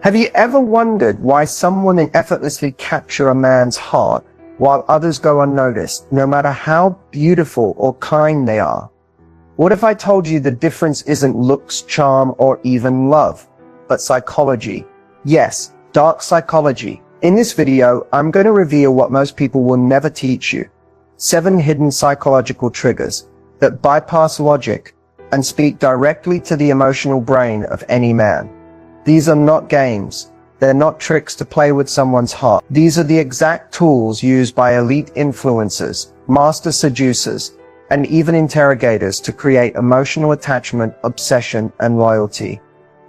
Have you ever wondered why someone can effortlessly capture a man's heart while others go unnoticed, no matter how beautiful or kind they are? What if I told you the difference isn't looks, charm, or even love, but psychology? Yes, dark psychology. In this video, I'm going to reveal what most people will never teach you. 7 hidden psychological triggers that bypass logic and speak directly to the emotional brain of any man. These are not games. They're not tricks to play with someone's heart. These are the exact tools used by elite influencers, master seducers, and even interrogators to create emotional attachment, obsession, and loyalty.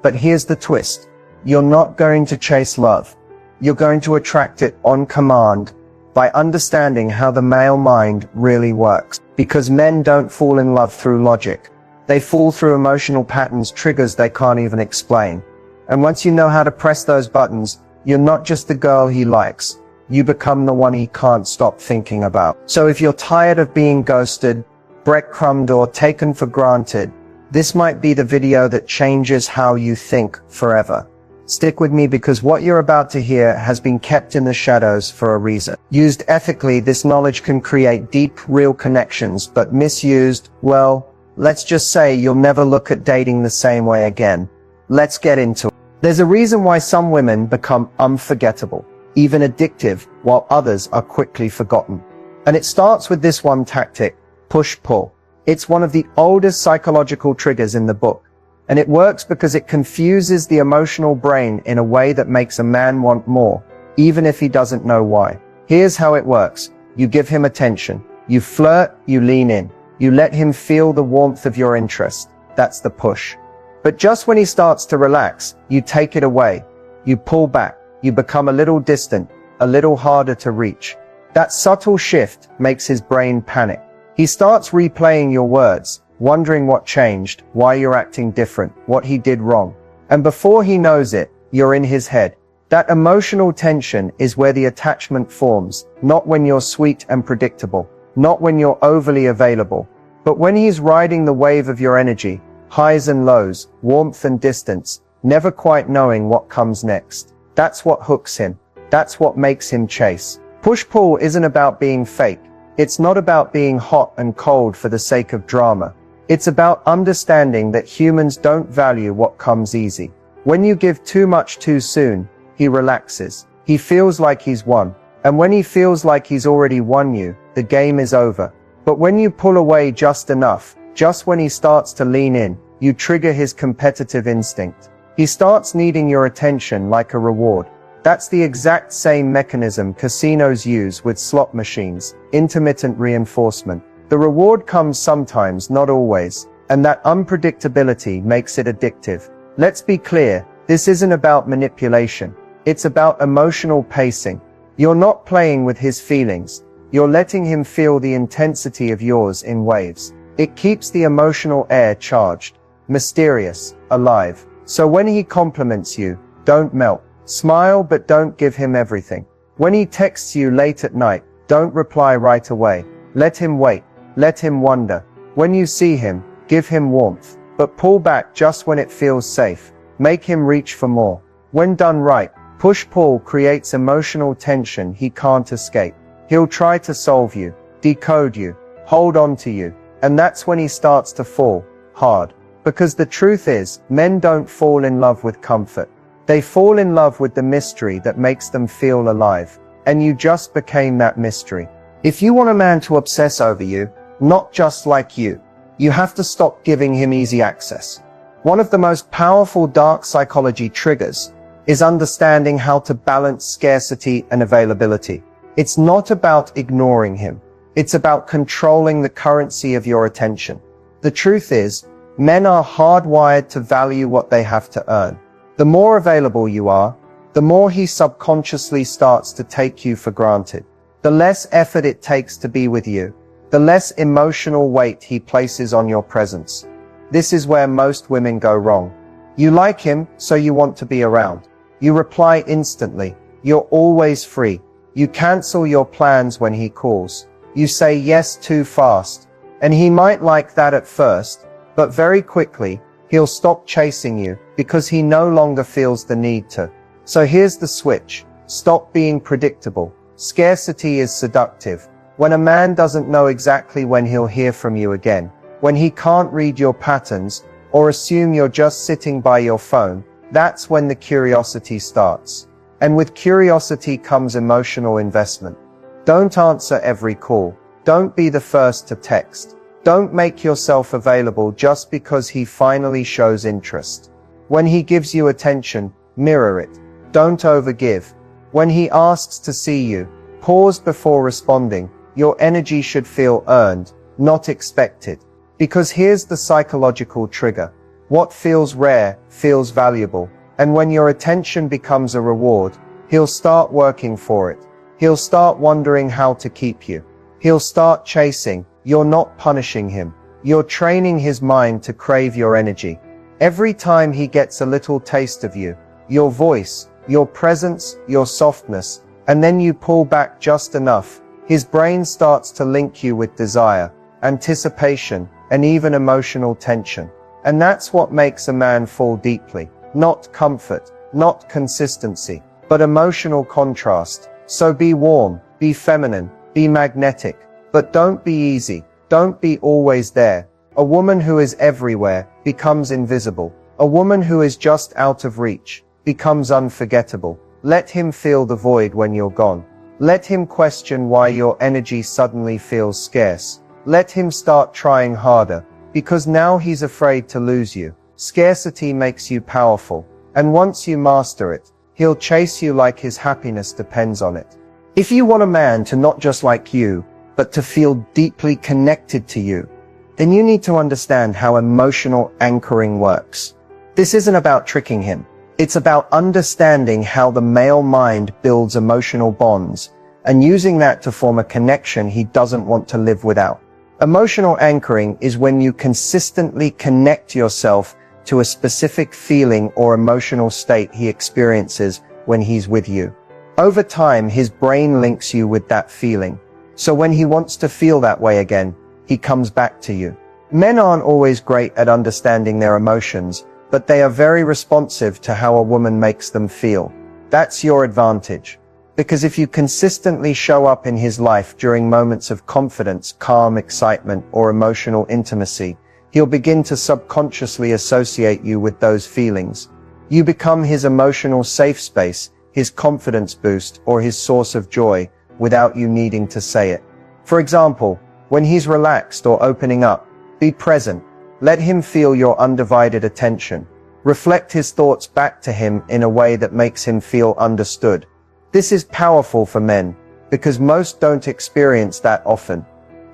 But here's the twist. You're not going to chase love. You're going to attract it on command by understanding how the male mind really works. Because men don't fall in love through logic. They fall through emotional patterns, triggers they can't even explain. And once you know how to press those buttons, you're not just the girl he likes. You become the one he can't stop thinking about. So if you're tired of being ghosted, breadcrumbed, or taken for granted, this might be the video that changes how you think forever. Stick with me, because what you're about to hear has been kept in the shadows for a reason. Used ethically, this knowledge can create deep, real connections, but misused, well, let's just say you'll never look at dating the same way again. Let's get into it. There's a reason why some women become unforgettable, even addictive, while others are quickly forgotten. And it starts with this one tactic: push-pull. It's one of the oldest psychological triggers in the book, and it works because it confuses the emotional brain in a way that makes a man want more, even if he doesn't know why. Here's how it works. You give him attention. You flirt, you lean in. You let him feel the warmth of your interest. That's the push. But just when he starts to relax, you take it away. You pull back. You become a little distant, a little harder to reach. That subtle shift makes his brain panic. He starts replaying your words, wondering what changed, why you're acting different, what he did wrong. And before he knows it, you're in his head. That emotional tension is where the attachment forms, not when you're sweet and predictable, not when you're overly available, but when he's riding the wave of your energy, highs and lows, warmth and distance, never quite knowing what comes next. That's what hooks him. That's what makes him chase. Push-pull isn't about being fake. It's not about being hot and cold for the sake of drama. It's about understanding that humans don't value what comes easy. When you give too much too soon, he relaxes. He feels like he's won. And when he feels like he's already won you, the game is over. But when you pull away just enough, just when he starts to lean in, you trigger his competitive instinct. He starts needing your attention like a reward. That's the exact same mechanism casinos use with slot machines: intermittent reinforcement. The reward comes sometimes, not always, and that unpredictability makes it addictive. Let's be clear, this isn't about manipulation. It's about emotional pacing. You're not playing with his feelings. You're letting him feel the intensity of yours in waves. It keeps the emotional air charged, mysterious, alive. So when he compliments you, don't melt. Smile, but don't give him everything. When he texts you late at night, don't reply right away. Let him wait. Let him wonder. When you see him, give him warmth, but pull back just when it feels safe. Make him reach for more. When done right, push-pull creates emotional tension he can't escape. He'll try to solve you, decode you, hold on to you, and that's when he starts to fall hard. Because the truth is, men don't fall in love with comfort. They fall in love with the mystery that makes them feel alive. And you just became that mystery. If you want a man to obsess over you, not just like you, you have to stop giving him easy access. One of the most powerful dark psychology triggers is understanding how to balance scarcity and availability. It's not about ignoring him. It's about controlling the currency of your attention. The truth is, men are hardwired to value what they have to earn. The more available you are, the more he subconsciously starts to take you for granted. The less effort it takes to be with you, the less emotional weight he places on your presence. This is where most women go wrong. You like him, so you want to be around. You reply instantly. You're always free. You cancel your plans when he calls. You say yes too fast. And he might like that at first, but very quickly, he'll stop chasing you because he no longer feels the need to. So here's the switch. Stop being predictable. Scarcity is seductive. When a man doesn't know exactly when he'll hear from you again, when he can't read your patterns, or assume you're just sitting by your phone, that's when the curiosity starts. And with curiosity comes emotional investment. Don't answer every call. Don't be the first to text. Don't make yourself available just because he finally shows interest. When he gives you attention, mirror it. Don't overgive. When he asks to see you, pause before responding. Your energy should feel earned, not expected. Because here's the psychological trigger. What feels rare feels valuable. And when your attention becomes a reward, he'll start working for it. He'll start wondering how to keep you. He'll start chasing. You're not punishing him. You're training his mind to crave your energy. Every time he gets a little taste of you, your voice, your presence, your softness, and then you pull back just enough, his brain starts to link you with desire, anticipation, and even emotional tension. And that's what makes a man fall deeply. Not comfort, not consistency, but emotional contrast. So be warm, be feminine, be magnetic, but don't be easy. Don't be always there. A woman who is everywhere becomes invisible. A woman who is just out of reach becomes unforgettable. Let him feel the void when you're gone. Let him question why your energy suddenly feels scarce. Let him start trying harder, because now he's afraid to lose you. Scarcity makes you powerful, and once you master it, he'll chase you like his happiness depends on it. If you want a man to not just like you, but to feel deeply connected to you, then you need to understand how emotional anchoring works. This isn't about tricking him. It's about understanding how the male mind builds emotional bonds and using that to form a connection he doesn't want to live without. Emotional anchoring is when you consistently connect yourself to a specific feeling or emotional state he experiences when he's with you. Over time, his brain links you with that feeling. So when he wants to feel that way again, he comes back to you. Men aren't always great at understanding their emotions, but they are very responsive to how a woman makes them feel. That's your advantage. Because if you consistently show up in his life during moments of confidence, calm, excitement, or emotional intimacy, he'll begin to subconsciously associate you with those feelings. You become his emotional safe space, his confidence boost, or his source of joy, without you needing to say it. For example, when he's relaxed or opening up, be present. Let him feel your undivided attention. Reflect his thoughts back to him in a way that makes him feel understood. This is powerful for men, because most don't experience that often.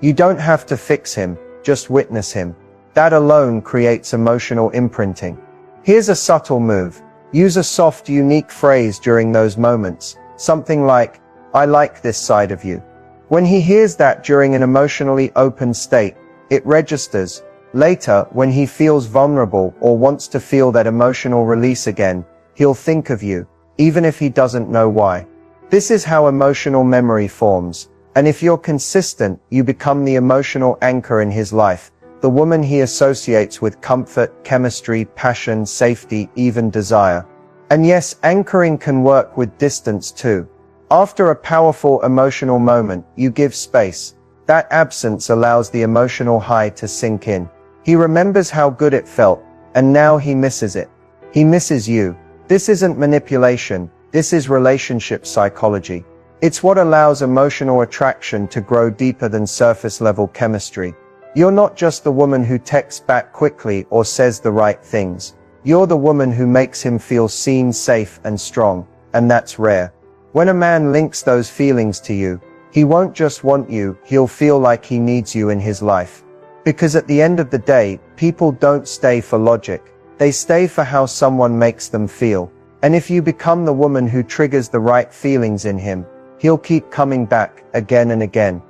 You don't have to fix him, just witness him. That alone creates emotional imprinting. Here's a subtle move. Use a soft, unique phrase during those moments. Something like, "I like this side of you." When he hears that during an emotionally open state, it registers. Later, when he feels vulnerable or wants to feel that emotional release again, he'll think of you, even if he doesn't know why. This is how emotional memory forms. And if you're consistent, you become the emotional anchor in his life, the woman he associates with comfort, chemistry, passion, safety, even desire. And yes, anchoring can work with distance too. After a powerful emotional moment, you give space. That absence allows the emotional high to sink in. He remembers how good it felt, and now he misses it. He misses you. This isn't manipulation. This is relationship psychology. It's what allows emotional attraction to grow deeper than surface-level chemistry. You're not just the woman who texts back quickly or says the right things. You're the woman who makes him feel seen, safe, and strong, and that's rare. When a man links those feelings to you, he won't just want you, he'll feel like he needs you in his life. Because at the end of the day, people don't stay for logic. They stay for how someone makes them feel. And if you become the woman who triggers the right feelings in him, he'll keep coming back again and again.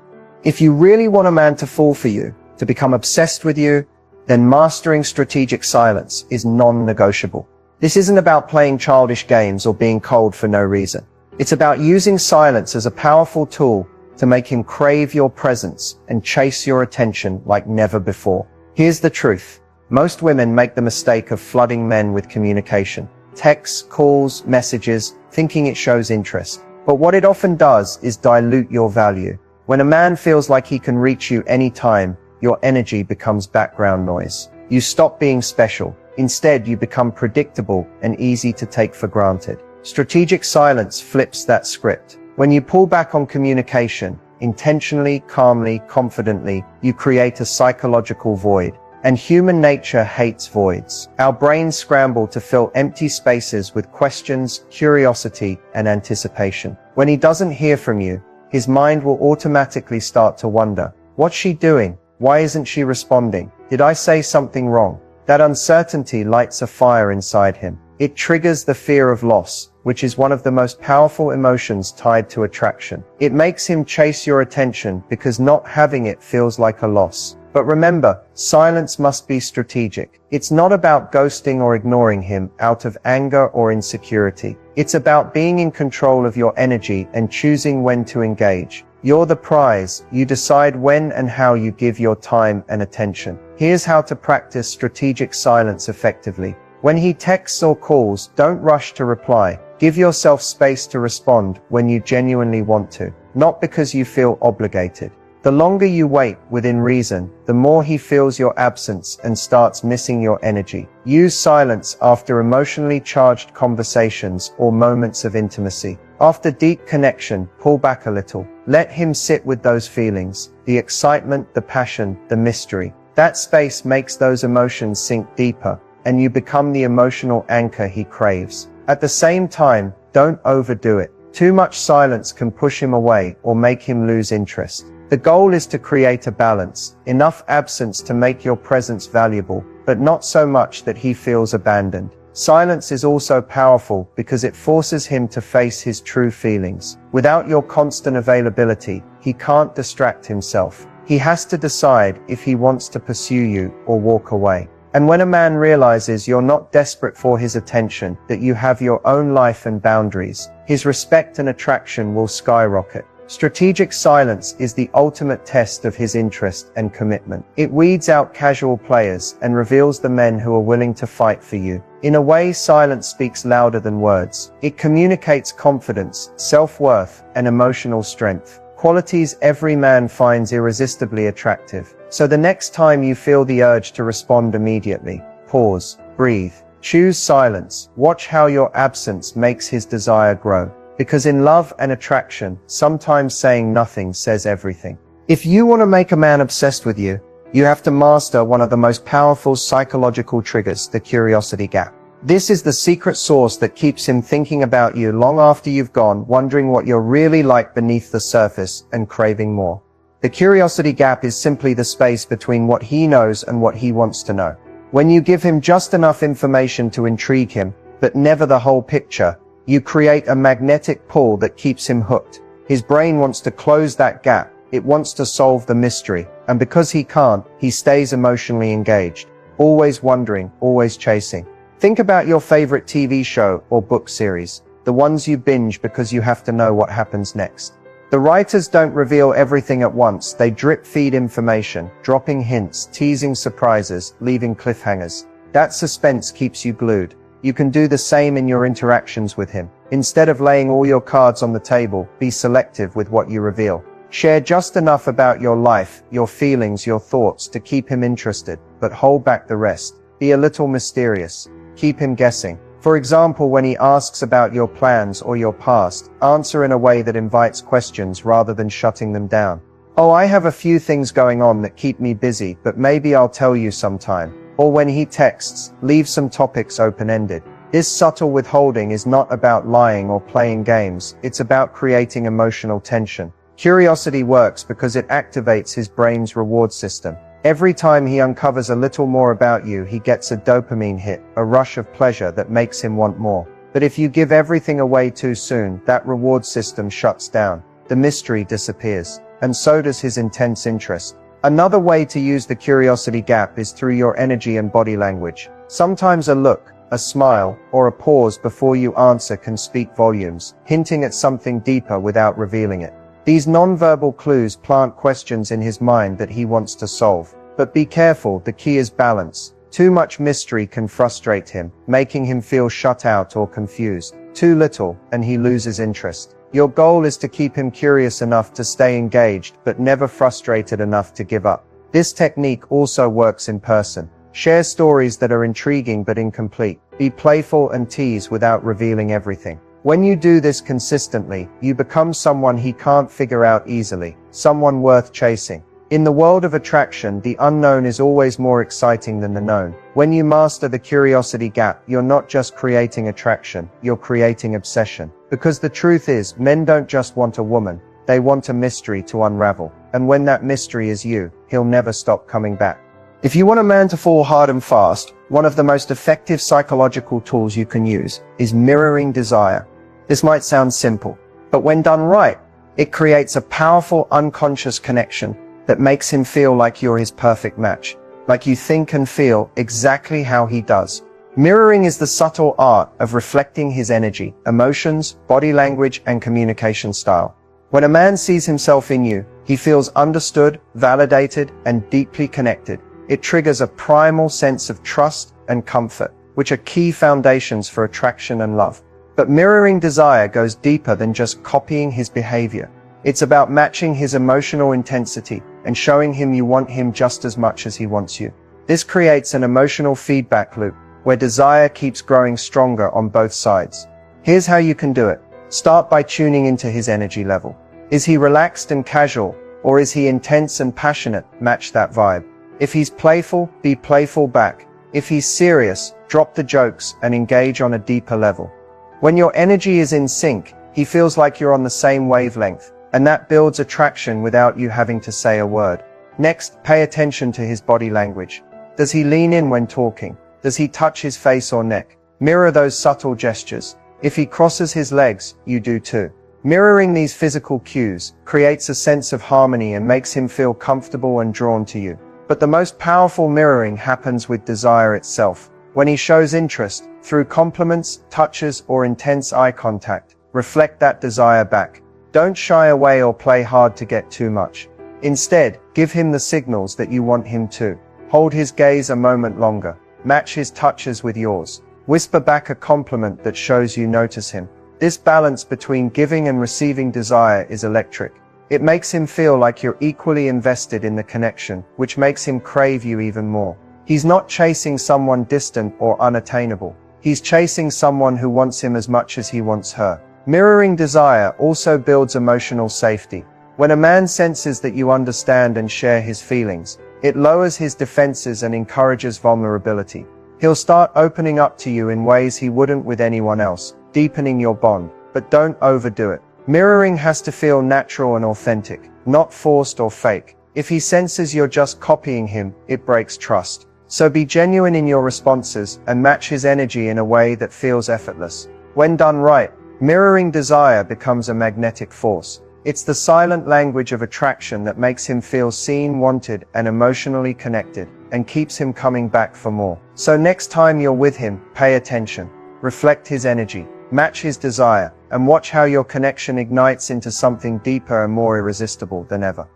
If you really want a man to fall for you, to become obsessed with you, then mastering strategic silence is non-negotiable. This isn't about playing childish games or being cold for no reason. It's about using silence as a powerful tool to make him crave your presence and chase your attention like never before. Here's the truth. Most women make the mistake of flooding men with communication, texts, calls, messages, thinking it shows interest. But what it often does is dilute your value. When a man feels like he can reach you anytime, your energy becomes background noise. You stop being special. Instead, you become predictable and easy to take for granted. Strategic silence flips that script. When you pull back on communication, intentionally, calmly, confidently, you create a psychological void. And human nature hates voids. Our brains scramble to fill empty spaces with questions, curiosity, and anticipation. When he doesn't hear from you, his mind will automatically start to wonder, what's she doing? Why isn't she responding? Did I say something wrong? That uncertainty lights a fire inside him. It triggers the fear of loss, which is one of the most powerful emotions tied to attraction. It makes him chase your attention because not having it feels like a loss. But remember, silence must be strategic. It's not about ghosting or ignoring him out of anger or insecurity. It's about being in control of your energy and choosing when to engage. You're the prize. You decide when and how you give your time and attention. Here's how to practice strategic silence effectively. When he texts or calls, don't rush to reply. Give yourself space to respond when you genuinely want to, not because you feel obligated. The longer you wait within reason, the more he feels your absence and starts missing your energy. Use silence after emotionally charged conversations or moments of intimacy. After deep connection, pull back a little. Let him sit with those feelings, the excitement, the passion, the mystery. That space makes those emotions sink deeper, and you become the emotional anchor he craves. At the same time, don't overdo it. Too much silence can push him away or make him lose interest. The goal is to create a balance, enough absence to make your presence valuable, but not so much that he feels abandoned. Silence is also powerful because it forces him to face his true feelings. Without your constant availability, he can't distract himself. He has to decide if he wants to pursue you or walk away. And when a man realizes you're not desperate for his attention, that you have your own life and boundaries, his respect and attraction will skyrocket. Strategic silence is the ultimate test of his interest and commitment. It weeds out casual players and reveals the men who are willing to fight for you. In a way, silence speaks louder than words. It communicates confidence, self-worth, and emotional strength, qualities every man finds irresistibly attractive. So the next time you feel the urge to respond immediately, pause, breathe, choose silence. Watch how your absence makes his desire grow. Because in love and attraction, sometimes saying nothing says everything. If you want to make a man obsessed with you, you have to master one of the most powerful psychological triggers, the curiosity gap. This is the secret sauce that keeps him thinking about you long after you've gone, wondering what you're really like beneath the surface and craving more. The curiosity gap is simply the space between what he knows and what he wants to know. When you give him just enough information to intrigue him, but never the whole picture, you create a magnetic pull that keeps him hooked. His brain wants to close that gap. It wants to solve the mystery. And because he can't, he stays emotionally engaged, always wondering, always chasing. Think about your favorite TV show or book series, the ones you binge because you have to know what happens next. The writers don't reveal everything at once. They drip feed information, dropping hints, teasing surprises, leaving cliffhangers. That suspense keeps you glued. You can do the same in your interactions with him. Instead of laying all your cards on the table, be selective with what you reveal. Share just enough about your life, your feelings, your thoughts to keep him interested, but hold back the rest. Be a little mysterious. Keep him guessing. For example, when he asks about your plans or your past, answer in a way that invites questions rather than shutting them down. Oh, I have a few things going on that keep me busy, but maybe I'll tell you sometime. Or when he texts, leave some topics open-ended. This subtle withholding is not about lying or playing games. It's about creating emotional tension. Curiosity works because it activates his brain's reward system. Every time he uncovers a little more about you, he gets a dopamine hit, a rush of pleasure that makes him want more. But if you give everything away too soon, that reward system shuts down. The mystery disappears. And so does his intense interest. Another way to use the curiosity gap is through your energy and body language. Sometimes a look, a smile, or a pause before you answer can speak volumes, hinting at something deeper without revealing it. These non-verbal clues plant questions in his mind that he wants to solve. But be careful, the key is balance. Too much mystery can frustrate him, making him feel shut out or confused. Too little, and he loses interest. Your goal is to keep him curious enough to stay engaged, but never frustrated enough to give up. This technique also works in person. Share stories that are intriguing but incomplete. Be playful and tease without revealing everything. When you do this consistently, you become someone he can't figure out easily, someone worth chasing. In the world of attraction, the unknown is always more exciting than the known. When you master the curiosity gap, you're not just creating attraction, you're creating obsession. Because the truth is, men don't just want a woman, they want a mystery to unravel. And when that mystery is you, he'll never stop coming back. If you want a man to fall hard and fast, one of the most effective psychological tools you can use is mirroring desire. This might sound simple, but when done right, it creates a powerful unconscious connection that makes him feel like you're his perfect match, like you think and feel exactly how he does. Mirroring is the subtle art of reflecting his energy, emotions, body language, and communication style. When a man sees himself in you, he feels understood, validated, and deeply connected. It triggers a primal sense of trust and comfort, which are key foundations for attraction and love. But mirroring desire goes deeper than just copying his behavior. It's about matching his emotional intensity and showing him you want him just as much as he wants you. This creates an emotional feedback loop where desire keeps growing stronger on both sides. Here's how you can do it. Start by tuning into his energy level. Is he relaxed and casual, or is he intense and passionate? Match that vibe. If he's playful, be playful back. If he's serious, drop the jokes and engage on a deeper level. When your energy is in sync, he feels like you're on the same wavelength, and that builds attraction without you having to say a word. Next, pay attention to his body language. Does he lean in when talking? Does he touch his face or neck? Mirror those subtle gestures. If he crosses his legs, you do too. Mirroring these physical cues creates a sense of harmony and makes him feel comfortable and drawn to you. But the most powerful mirroring happens with desire itself. When he shows interest, through compliments, touches, or intense eye contact, reflect that desire back. Don't shy away or play hard to get too much. Instead, give him the signals that you want him to. Hold his gaze a moment longer. Match his touches with yours. Whisper back a compliment that shows you notice him. This balance between giving and receiving desire is electric. It makes him feel like you're equally invested in the connection, which makes him crave you even more. He's not chasing someone distant or unattainable. He's chasing someone who wants him as much as he wants her. Mirroring desire also builds emotional safety. When a man senses that you understand and share his feelings, it lowers his defenses and encourages vulnerability. He'll start opening up to you in ways he wouldn't with anyone else, deepening your bond. But don't overdo it. Mirroring has to feel natural and authentic, not forced or fake. If he senses you're just copying him, it breaks trust. So be genuine in your responses and match his energy in a way that feels effortless. When done right, mirroring desire becomes a magnetic force. It's the silent language of attraction that makes him feel seen, wanted, and emotionally connected, and keeps him coming back for more. So next time you're with him, pay attention. Reflect his energy, match his desire, and watch how your connection ignites into something deeper and more irresistible than ever.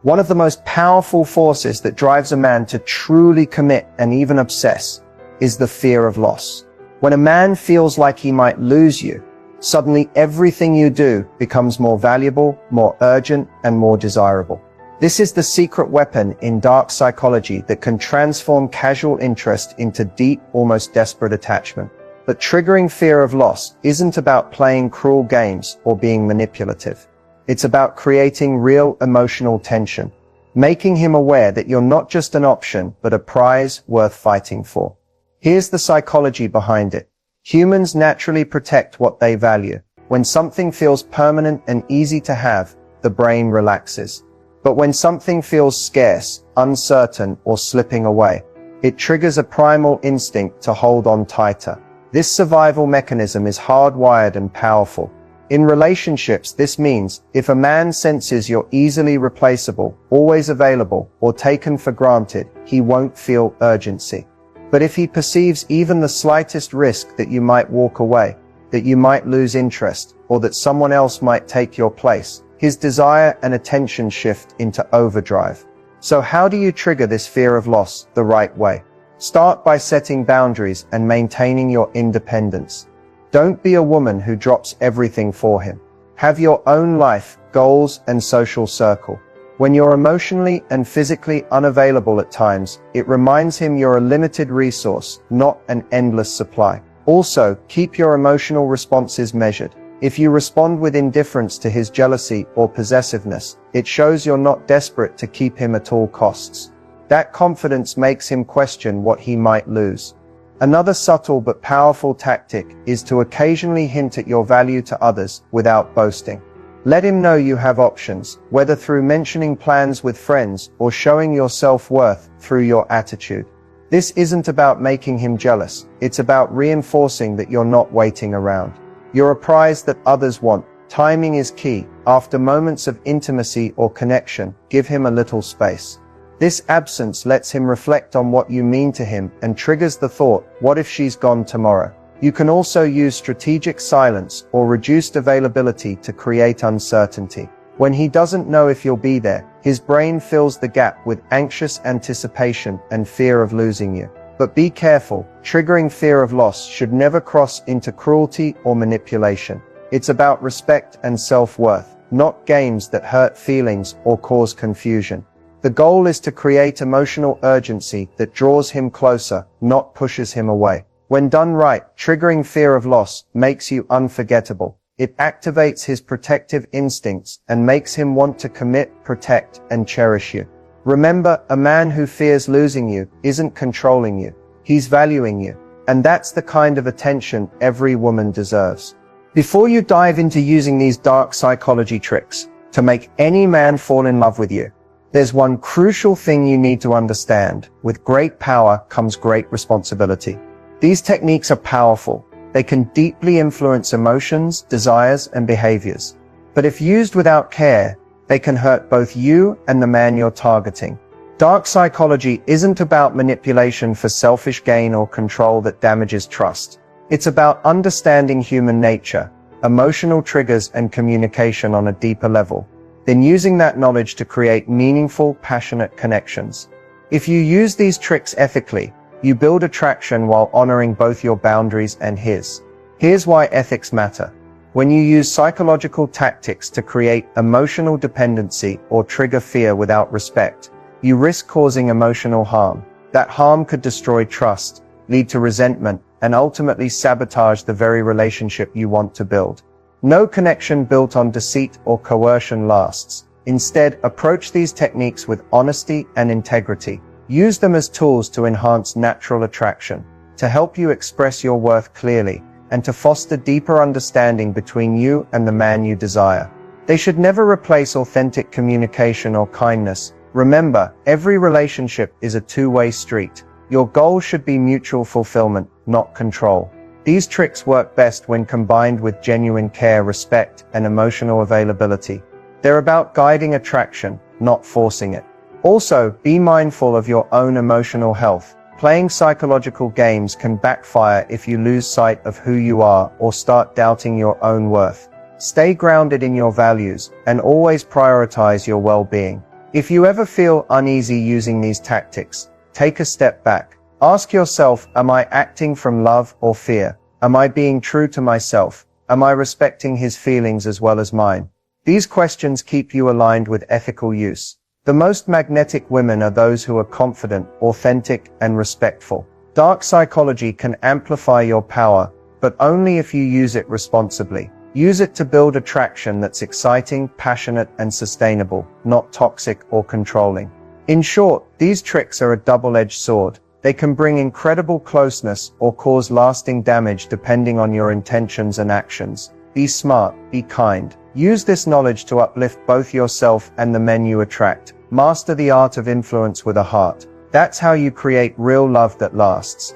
One of the most powerful forces that drives a man to truly commit and even obsess is the fear of loss. When a man feels like he might lose you, suddenly everything you do becomes more valuable, more urgent, and more desirable. This is the secret weapon in dark psychology that can transform casual interest into deep, almost desperate attachment. But triggering fear of loss isn't about playing cruel games or being manipulative. It's about creating real emotional tension, making him aware that you're not just an option, but a prize worth fighting for. Here's the psychology behind it. Humans naturally protect what they value. When something feels permanent and easy to have, the brain relaxes. But when something feels scarce, uncertain, or slipping away, it triggers a primal instinct to hold on tighter. This survival mechanism is hardwired and powerful. In relationships, this means if a man senses you're easily replaceable, always available, or taken for granted, he won't feel urgency. But if he perceives even the slightest risk that you might walk away, that you might lose interest, or that someone else might take your place, his desire and attention shift into overdrive. So how do you trigger this fear of loss the right way? Start by setting boundaries and maintaining your independence. Don't be a woman who drops everything for him. Have your own life, goals, and social circle. When you're emotionally and physically unavailable at times, it reminds him you're a limited resource, not an endless supply. Also, keep your emotional responses measured. If you respond with indifference to his jealousy or possessiveness, it shows you're not desperate to keep him at all costs. That confidence makes him question what he might lose. Another subtle but powerful tactic is to occasionally hint at your value to others without boasting. Let him know you have options, whether through mentioning plans with friends or showing your self-worth through your attitude. This isn't about making him jealous, it's about reinforcing that you're not waiting around. You're a prize that others want. Timing is key. After moments of intimacy or connection, give him a little space. This absence lets him reflect on what you mean to him and triggers the thought, what if she's gone tomorrow? You can also use strategic silence or reduced availability to create uncertainty. When he doesn't know if you'll be there, his brain fills the gap with anxious anticipation and fear of losing you. But be careful, triggering fear of loss should never cross into cruelty or manipulation. It's about respect and self-worth, not games that hurt feelings or cause confusion. The goal is to create emotional urgency that draws him closer, not pushes him away. When done right, triggering fear of loss makes you unforgettable. It activates his protective instincts and makes him want to commit, protect, and cherish you. Remember, a man who fears losing you isn't controlling you. He's valuing you. And that's the kind of attention every woman deserves. Before you dive into using these dark psychology tricks to make any man fall in love with you, there's one crucial thing you need to understand. With great power comes great responsibility. These techniques are powerful. They can deeply influence emotions, desires, and behaviors. But if used without care, they can hurt both you and the man you're targeting. Dark psychology isn't about manipulation for selfish gain or control that damages trust. It's about understanding human nature, emotional triggers, and communication on a deeper level. Then using that knowledge to create meaningful, passionate connections. If you use these tricks ethically, you build attraction while honoring both your boundaries and his. Here's why ethics matter. When you use psychological tactics to create emotional dependency or trigger fear without respect, you risk causing emotional harm. That harm could destroy trust, lead to resentment, and ultimately sabotage the very relationship you want to build. No connection built on deceit or coercion lasts. Instead, approach these techniques with honesty and integrity. Use them as tools to enhance natural attraction, to help you express your worth clearly, and to foster deeper understanding between you and the man you desire. They should never replace authentic communication or kindness. Remember, every relationship is a two-way street. Your goal should be mutual fulfillment, not control. These tricks work best when combined with genuine care, respect, and emotional availability. They're about guiding attraction, not forcing it. Also, be mindful of your own emotional health. Playing psychological games can backfire if you lose sight of who you are or start doubting your own worth. Stay grounded in your values and always prioritize your well-being. If you ever feel uneasy using these tactics, take a step back. Ask yourself, am I acting from love or fear? Am I being true to myself? Am I respecting his feelings as well as mine? These questions keep you aligned with ethical use. The most magnetic women are those who are confident, authentic, and respectful. Dark psychology can amplify your power, but only if you use it responsibly. Use it to build attraction that's exciting, passionate, and sustainable, not toxic or controlling. In short, these tricks are a double-edged sword. They can bring incredible closeness or cause lasting damage depending on your intentions and actions. Be smart, be kind. Use this knowledge to uplift both yourself and the men you attract. Master the art of influence with a heart. That's how you create real love that lasts.